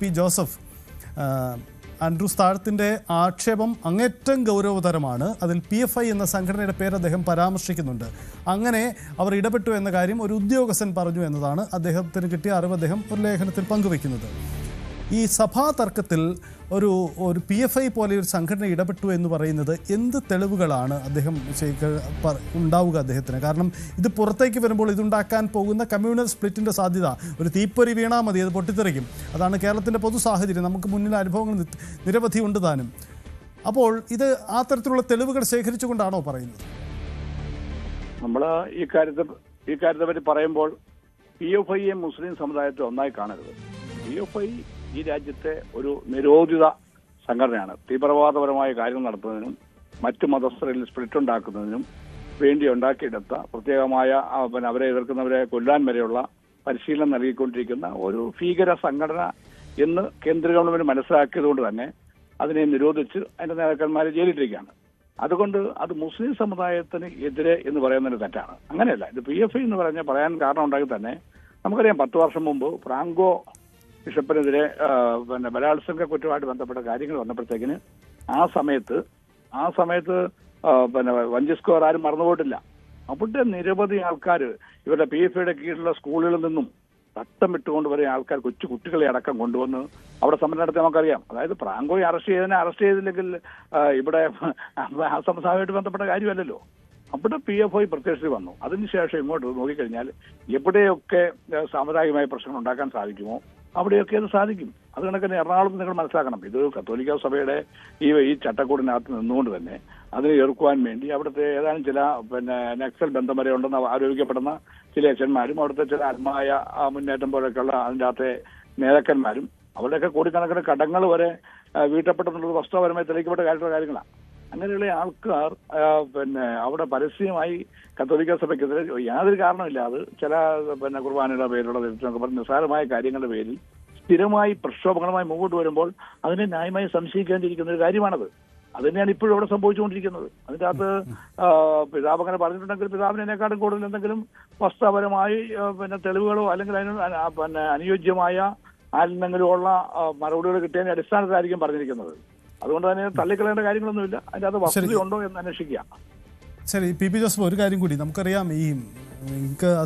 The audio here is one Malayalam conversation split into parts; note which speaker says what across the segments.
Speaker 1: പി ജോസഫ്, ആൻഡ്രൂസ് താഴത്തിൻ്റെ ആക്ഷേപം അങ്ങേറ്റം ഗൗരവതരമാണ്. അതിൽ PFI എന്ന സംഘടനയുടെ പേര് അദ്ദേഹം പരാമർശിക്കുന്നുണ്ട്. അങ്ങനെ അവർ ഇടപെട്ടു എന്ന കാര്യം ഒരു ഉദ്യോഗസ്ഥൻ പറഞ്ഞു എന്നതാണ് അദ്ദേഹത്തിന് കിട്ടിയ അറിവ് അദ്ദേഹം ഒരു ലേഖനത്തിൽ പങ്കുവയ്ക്കുന്നത്. ഈ സഭാ തർക്കത്തിൽ ഒരു PFI പോലെ ഒരു സംഘടന ഇടപെട്ടു എന്ന് പറയുന്നത് എന്ത് തെളിവുകളാണ് അദ്ദേഹം ഉണ്ടാവുക അദ്ദേഹത്തിന്? കാരണം ഇത് പുറത്തേക്ക് വരുമ്പോൾ ഇതുണ്ടാക്കാൻ പോകുന്ന കമ്മ്യൂണൽ സ്പ്ലിറ്റിൻ്റെ സാധ്യത, ഒരു തീപ്പൊരി വീണാൽ മതി അത് പൊട്ടിത്തെറിക്കും. അതാണ് കേരളത്തിൻ്റെ പൊതു സാഹചര്യം. നമുക്ക് മുന്നിൽ അനുഭവങ്ങൾ നിരവധി ഉണ്ട് താനും. അപ്പോൾ ഇത് ആ തരത്തിലുള്ള തെളിവുകൾ ശേഖരിച്ചുകൊണ്ടാണോ പറയുന്നത്?
Speaker 2: നമ്മൾ ഈ കാര്യത്തെ പറ്റി പറയുമ്പോൾ PFI മുസ്ലിം സമുദായത്തെ ഒന്നായി കാണരുത്. PFI ഈ രാജ്യത്തെ ഒരു നിരോധിത സംഘടനയാണ്. തീവ്രവാദപരമായ കാര്യങ്ങൾ നടത്തുന്നതിനും മറ്റു മതസ്ഥരിൽ സ്പ്ലിറ്റ് ഉണ്ടാക്കുന്നതിനും വേണ്ടി ഉണ്ടാക്കിയെടുത്ത പ്രത്യേകമായ അവരെ എതിർക്കുന്നവരെ കൊല്ലാൻ വരെയുള്ള പരിശീലനം നൽകിക്കൊണ്ടിരിക്കുന്ന ഒരു ഭീകര സംഘടന എന്ന് കേന്ദ്ര ഗവൺമെന്റ് മനസ്സിലാക്കിയതുകൊണ്ട് തന്നെ അതിനെ നിരോധിച്ച് അതിന്റെ നേതാക്കന്മാരെ ജയിലിട്ടിരിക്കുകയാണ്. അതുകൊണ്ട് അത് മുസ്ലിം സമുദായത്തിന് എതിരെ എന്ന് പറയുന്നതിന് തെറ്റാണ്. അങ്ങനെയല്ല. ഇത് PFI എന്ന് പറയാൻ കാരണം ഉണ്ടാക്കി തന്നെ നമുക്കറിയാം, 10 വർഷം മുമ്പ് ഫ്രാങ്കോ ബിഷപ്പിനെതിരെ ബലാത്സംഗ കുറ്റമായിട്ട് ബന്ധപ്പെട്ട കാര്യങ്ങൾ വന്നപ്പോഴത്തേക്കിന് ആ സമയത്ത് വഞ്ചിസ്കോർ ആരും മറന്നുപോയിട്ടില്ല. അവിടെ നിരവധി ആൾക്കാർ ഇവരുടെ PFIയുടെ കീഴിലുള്ള സ്കൂളുകളിൽ നിന്നും തട്ടം വിട്ടുകൊണ്ട് വരെ ആൾക്കാർ കൊച്ചു കുട്ടികളെ അടക്കം കൊണ്ടുവന്ന് അവിടെ സമരം നടത്തി നമുക്കറിയാം. അതായത് ഫ്രാങ്കോയെ അറസ്റ്റ് ചെയ്തില്ലെങ്കിൽ ഇവിടെ ആ സംസ്ഥാനമായിട്ട് ബന്ധപ്പെട്ട കാര്യമല്ലല്ലോ. അവിടെ PFI പ്രത്യക്ഷത്തിൽ വന്നു. അതിനുശേഷം ഇങ്ങോട്ട് നോക്കിക്കഴിഞ്ഞാൽ എവിടെയൊക്കെ സാമുദായികമായ പ്രശ്നങ്ങൾ ഉണ്ടാക്കാൻ സാധിക്കുമോ അവിടെയൊക്കെ അത് സാധിക്കും. അത് കണക്കിന് എറണാകുളത്ത് നിങ്ങൾ മനസ്സിലാക്കണം, ഇത് കത്തോലിക്ക സഭയുടെ ഈ ചട്ടക്കൂടിനകത്ത് നിന്നുകൊണ്ട് തന്നെ അതിനെ എതിർക്കുവാൻ വേണ്ടി അവിടുത്തെ ഏതാനും ചില നക്സൽ ബന്ധം വരെ ഉണ്ടെന്ന് ആരോപിക്കപ്പെടുന്ന ചില അച്ഛന്മാരും അവിടുത്തെ ചില ആത്മായ മുന്നേറ്റം പോലെയൊക്കെയുള്ള അതിൻ്റെ അകത്തെ നേതാക്കന്മാരും അവരുടെയൊക്കെ കോടിക്കണക്കിന് കടങ്ങൾ വരെ വീട്ടപ്പെട്ടെന്നുള്ളത് വസ്തുതാപരമായി തെളിയിക്കപ്പെട്ട കാര്യങ്ങളാണ്. അങ്ങനെയുള്ള ആൾക്കാർ അവിടെ പരസ്യമായി കത്തോലിക്ക സഭയ്ക്കെതിരെ യാതൊരു കാരണമില്ലാതെ ചില കുർബാനയുടെ പേരിലുള്ള തെറ്റൊക്കെ പറഞ്ഞ് നിസ്സാരമായ കാര്യങ്ങളുടെ പേരിൽ സ്ഥിരമായി പ്രക്ഷോഭങ്ങളുമായി മുമ്പോട്ട് വരുമ്പോൾ അതിനെ ന്യായമായി സംശയിക്കേണ്ടിയിരിക്കുന്ന ഒരു കാര്യമാണത്. അത് തന്നെയാണ് ഇപ്പോഴും ഇവിടെ സംഭവിച്ചുകൊണ്ടിരിക്കുന്നത്. അതിൻ്റെ അകത്ത് പിതാവ് അങ്ങനെ പറഞ്ഞിട്ടുണ്ടെങ്കിൽ പിതാവിനേക്കാളും കൂടുതൽ എന്തെങ്കിലും വസ്തുതാപരമായി തെളിവുകളോ അല്ലെങ്കിൽ അതിന് അനുയോജ്യമായ ആരെന്നെങ്കിലും ഉള്ള മറുപടികൾ കിട്ടിയതിന്റെ അടിസ്ഥാനത്തിലായിരിക്കും പറഞ്ഞിരിക്കുന്നത്. അതുകൊണ്ട് തന്നെ തള്ളിക്കളയേണ്ട കാര്യങ്ങളൊന്നുമില്ല. അതിൻ്റെ അത് വസ്തുതയുണ്ടോ എന്ന് അന്വേഷിക്കുക.
Speaker 1: ശരി, പി ജോസഫ്, ഒരു കാര്യം കൂടി. നമുക്കറിയാം,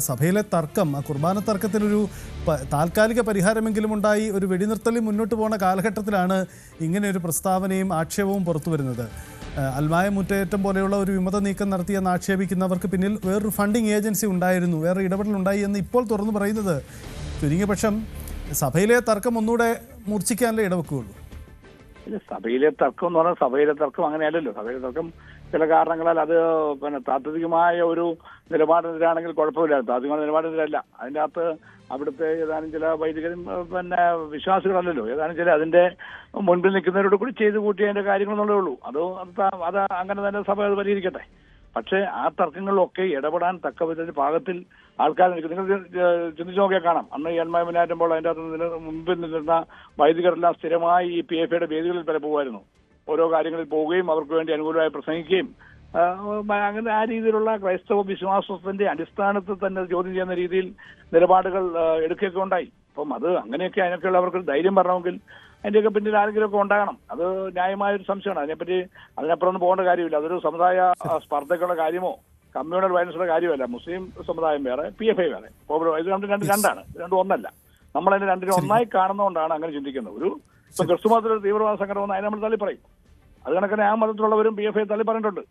Speaker 1: സഭയിലെ തർക്കം, ആ കുർബാന തർക്കത്തിനൊരു താൽക്കാലിക പരിഹാരമെങ്കിലും ഉണ്ടായി ഒരു വെടിനിർത്തലിൽ മുന്നോട്ട് പോകുന്ന കാലഘട്ടത്തിലാണ് ഇങ്ങനെ ഒരു പ്രസ്താവനയും ആക്ഷേപവും പുറത്തു വരുന്നത്. അൽമായ മുറ്റേറ്റം പോലെയുള്ള ഒരു വിമത നീക്കം നടത്തിയെന്ന് ആക്ഷേപിക്കുന്നവർക്ക് പിന്നിൽ വേറൊരു ഫണ്ടിങ് ഏജൻസി ഉണ്ടായിരുന്നു, വേറെ ഇടപെടലുണ്ടായി എന്ന് ഇപ്പോൾ തുറന്നു പറയുന്നത് ചുരുങ്ങിയ പക്ഷം സഭയിലെ തർക്കം ഒന്നുകൂടെ മൂർച്ഛിക്കാനല്ലേ ഇടവെക്കുകയുള്ളൂ.
Speaker 2: സഭയിലെ തർക്കം എന്ന് പറഞ്ഞാൽ സഭയിലെ തർക്കം അങ്ങനെയല്ലല്ലോ. സഭയിലെ തർക്കം ചില കാരണങ്ങളാൽ അത് താത്വികമായ ഒരു നിലപാടിനെതിരാണെങ്കിൽ കുഴപ്പമില്ല. താത്വികമായ നിലപാടിനെതിരല്ല. അതിൻ്റെ അകത്ത് അവിടുത്തെ ഏതാനും ചില വൈദികരും വിശ്വാസികളല്ലല്ലോ, ഏതാനും ചില അതിന്റെ മുൻപിൽ നിൽക്കുന്നവരോട് കൂടി ചെയ്തു കൂട്ടിയതിന്റെ കാര്യങ്ങളെന്നുള്ളേ ഉള്ളൂ. അത് അങ്ങനെ തന്നെ സഭ അത് പരിഹരിക്കട്ടെ. പക്ഷേ ആ തർക്കങ്ങളിലൊക്കെ ഇടപെടാൻ തക്ക വിധത്തിൽ പാകത്തിൽ ആൾക്കാർ നിൽക്കും. നിങ്ങൾ ചിന്തിച്ചു നോക്കിയാൽ കാണാം, അന്ന് ഈ അൽമായ മുന്നേറ്റുമ്പോൾ അതിൻ്റെ അകത്ത് മുൻപിൽ നിന്നിരുന്ന വൈദികരെല്ലാം സ്ഥിരമായി ഈ PFIയുടെ വേദികളിൽ വരെ പോകുമായിരുന്നു. ഓരോ കാര്യങ്ങളിൽ പോവുകയും അവർക്ക് വേണ്ടി അനുകൂലമായി പ്രസംഗിക്കുകയും അങ്ങനെ ആ രീതിയിലുള്ള ക്രൈസ്തവ വിശ്വാസത്തിന്റെ അടിസ്ഥാനത്തിൽ തന്നെ ചോദ്യം ചെയ്യുന്ന രീതിയിൽ നിലപാടുകൾ എടുക്കുകയൊക്കെ ഉണ്ടായി. അപ്പം അത് അങ്ങനെയൊക്കെ അതിനൊക്കെയുള്ള അവർക്ക് ധൈര്യം പറഞ്ഞെങ്കിൽ അതിൻ്റെയൊക്കെ പിന്നിൽ ആരെങ്കിലുമൊക്കെ ഉണ്ടാകണം. അത് ന്യായമായൊരു സംശയമാണ്. അതിനപ്പുറം ഒന്നും പോകേണ്ട കാര്യമില്ല. അതൊരു സമുദായ സ്പർദ്ധയ്ക്കുള്ള കാര്യമോ കമ്മ്യൂണൽ വയലൻസിന്റെ കാര്യമല്ല. മുസ്ലിം സമുദായം വേറെ, PFI വേറെ. ഇത് രണ്ടാണ്, രണ്ടും ഒന്നല്ല. നമ്മൾ അതിന്റെ രണ്ടിനും ഒന്നായി കാണുന്നതുകൊണ്ടാണ് അങ്ങനെ ചിന്തിക്കുന്നത്. ഇപ്പൊ ക്രിസ്തു മതത്തിലൊരു തീവ്രവാദ സംഘടന വന്ന് അതിനെ നമ്മൾ തള്ളിപ്പറയും. അത് കണക്കിന് ആ മതത്തിലുള്ളവരും PFI തള്ളിപ്പറഞ്ഞിട്ടുണ്ട്.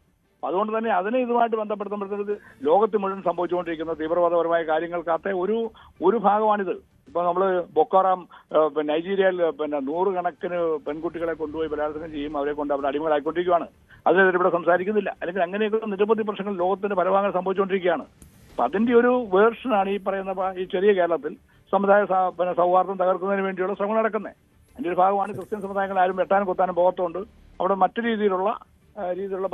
Speaker 2: അതുകൊണ്ട് തന്നെ അതിനെ ഇതുമായിട്ട് ബന്ധപ്പെടുത്തുമ്പോഴത്തേക്ക് ലോകത്ത് മുഴുവൻ സംഭവിച്ചുകൊണ്ടിരിക്കുന്ന തീവ്രവാദപരമായ കാര്യങ്ങൾക്കകത്തെ ഒരു ഭാഗമാണിത്. ഇപ്പൊ നമ്മള് ബൊക്കോറാം നൈജീരിയയിൽ 100 കണക്കിന് പെൺകുട്ടികളെ കൊണ്ടുപോയി ബലാത്സംഗം ചെയ്യും, അവരെ കൊണ്ട് അവിടെ അടിമകളായിക്കൊണ്ടിരിക്കുകയാണ്. അതിനെതിരെ ഇവിടെ സംസാരിക്കുന്നില്ല. അല്ലെങ്കിൽ അങ്ങനെയൊക്കെ നിരവധി പ്രശ്നങ്ങൾ ലോകത്തിന്റെ പരമാവധി സംഭവിച്ചുകൊണ്ടിരിക്കുകയാണ്. അപ്പൊ അതിന്റെ ഒരു വേർഷനാണ് ഈ പറയുന്ന ഈ ചെറിയ കേരളത്തിൽ സമുദായ സൗഹാർദ്ദം തകർക്കുന്നതിന് വേണ്ടിയുള്ള ശ്രമം നടക്കുന്നത്. അതിന്റെ ഒരു ഭാഗമാണ് ക്രിസ്ത്യൻ സമുദായങ്ങൾ ആരും വെട്ടാനും കൊത്താനും പോകത്തുണ്ട്. അവിടെ മറ്റു രീതിയിലുള്ള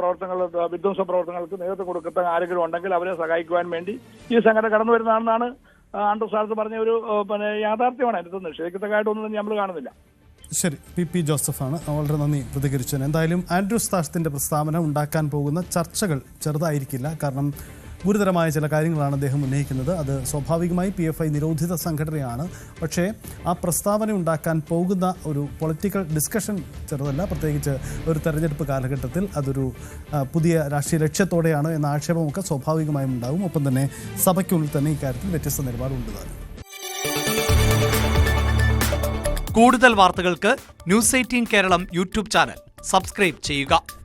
Speaker 2: പ്രവർത്തനങ്ങൾ, വിധ്വംസ പ്രവർത്തനങ്ങൾക്ക് നേതൃത്വം കൊടുക്കുന്ന ആരെങ്കിലും ഉണ്ടെങ്കിൽ അവരെ സഹായിക്കുവാൻ വേണ്ടി ഈ സംഘടന കടന്നു വരുന്നതാണെന്നാണ് ആൻഡ്രൂസ് താഴത്ത് പറഞ്ഞ ഒരു യാഥാർത്ഥ്യമാണ്. അതിനകത്ത് നിഷേധിക്കത്തക്കായിട്ടൊന്നും തന്നെ നമ്മൾ കാണുന്നില്ല.
Speaker 1: ശരി, പി ജോസഫാണ്. വളരെ നന്ദി പ്രതികരിച്ചതിന്. എന്തായാലും ആൻഡ്രൂസ് താഴത്തിന്റെ പ്രസ്താവന ഉണ്ടാക്കാൻ പോകുന്ന ചർച്ചകൾ ചെറുതായിരിക്കില്ല. കാരണം ഗുരുതരമായ ചില കാര്യങ്ങളാണ് അദ്ദേഹം ഉന്നയിക്കുന്നത്. അത് സ്വാഭാവികമായി PFI നിരോധിത സംഘടനയാണ്. പക്ഷേ ആ പ്രസ്താവന ഉണ്ടാക്കാൻ പോകുന്ന ഒരു പൊളിറ്റിക്കൽ ഡിസ്കഷൻ ചെറുതല്ല. പ്രത്യേകിച്ച് ഒരു തെരഞ്ഞെടുപ്പ് കാലഘട്ടത്തിൽ അതൊരു പുതിയ രാഷ്ട്രീയ ലക്ഷ്യത്തോടെയാണ് എന്ന ആക്ഷേപമൊക്കെ സ്വാഭാവികമായും ഉണ്ടാകും. ഒപ്പം തന്നെ സഭയ്ക്കുള്ളിൽ തന്നെ ഇക്കാര്യത്തിൽ വ്യത്യസ്ത നിലപാടുണ്ട്.
Speaker 3: കൂടുതൽ വാർത്തകൾക്ക് News 18 Keralam YouTube channel subscribe ചെയ്യുക.